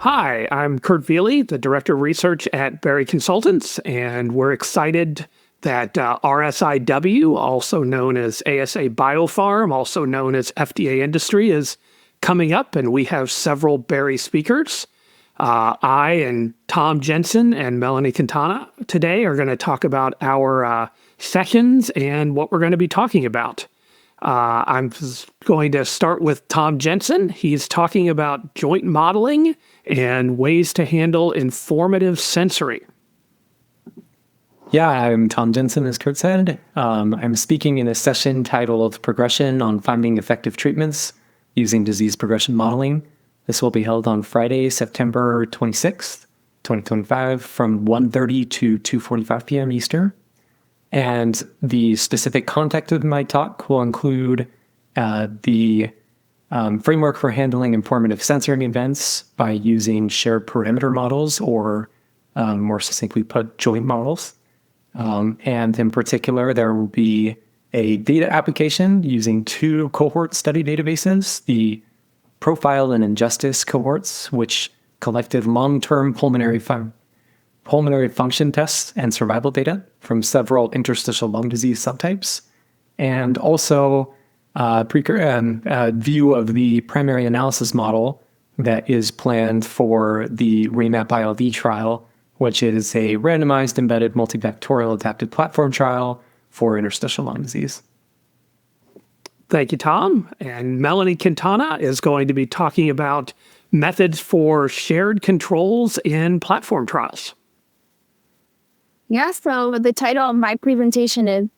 Hi, I'm Kert Viele, the Director of Research at Berry Consultants, and we're excited that RSIW, also known as ASA Biopharm, also known as FDA Industry, is coming up, and we have several Berry speakers. I and Tom Jensen and Melanie Quintana today are going to talk about our sessions and what we're going to be talking about. I'm going to start with Tom Jensen. He's talking about joint modeling and ways to handle informative censoring. Yeah, I'm Tom Jensen, as Kurt said. I'm speaking in a session titled Progression on Finding Effective Treatments Using Disease Progression Modeling. This will be held on Friday, September 26th, 2025, from 1:30 to 2:45 p.m. Eastern. And the specific content of my talk will include the framework for handling informative censoring events by using shared parameter models, or more succinctly put, joint models. And in particular, there will be a data application using two cohort study databases, the profile and injustice cohorts, which collected long-term pulmonary function tests and survival data from several interstitial lung disease subtypes, and also a view of the primary analysis model that is planned for the REMAP ILD trial, which is a randomized embedded multifactorial adapted platform trial for interstitial lung disease. Thank you, Tom. And Melanie Quintana is going to be talking about methods for shared controls in platform trials. Yeah, so the title of my presentation is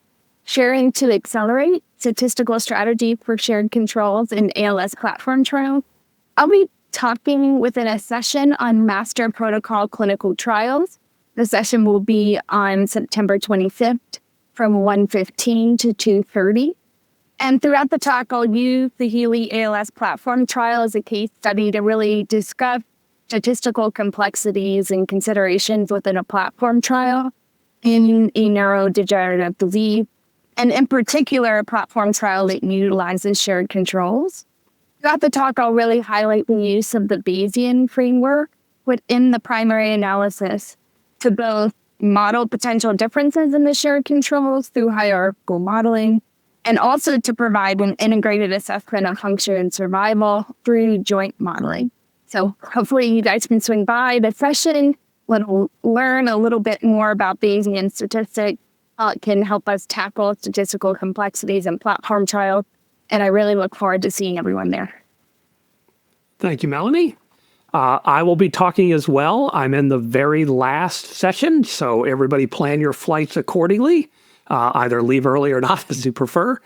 Sharing to Accelerate, Statistical Strategy for Shared Controls in ALS Platform Trials. I'll be talking within a session on master protocol clinical trials. The session will be on September 25th from 1:15 to 2:30. And throughout the talk, I'll use the Healy ALS platform trial as a case study to really discuss statistical complexities and considerations within a platform trial in a neurodegenerative disease, and in particular, a platform trial that utilizes shared controls. Throughout the talk, I'll really highlight the use of the Bayesian framework within the primary analysis to both model potential differences in the shared controls through hierarchical modeling, and also to provide an integrated assessment of function and survival through joint modeling. So hopefully you guys can swing by the session, learn a little bit more about Bayesian statistics, how it can help us tackle statistical complexities in platform trials. And I really look forward to seeing everyone there. Thank you, Melanie. I will be talking as well. I'm in the very last session, so everybody plan your flights accordingly. Either leave early or not, as you prefer.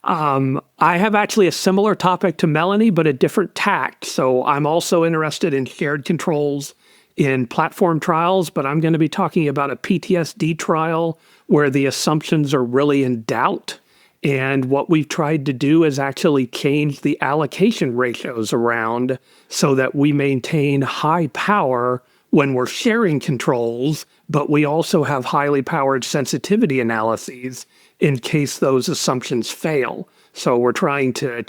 I have actually a similar topic to Melanie, but a different tact. So I'm also interested in shared controls in platform trials, but I'm going to be talking about a PTSD trial where the assumptions are really in doubt. And what we've tried to do is actually change the allocation ratios around so that we maintain high power when we're sharing controls, but we also have highly powered sensitivity analyses in case those assumptions fail. So we're trying to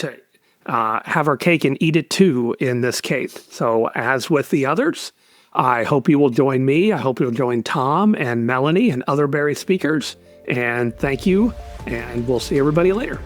have our cake and eat it too in this case. So as with the others, I hope you will join me. I hope you'll join Tom and Melanie and other Berry speakers. And thank you, and we'll see everybody later.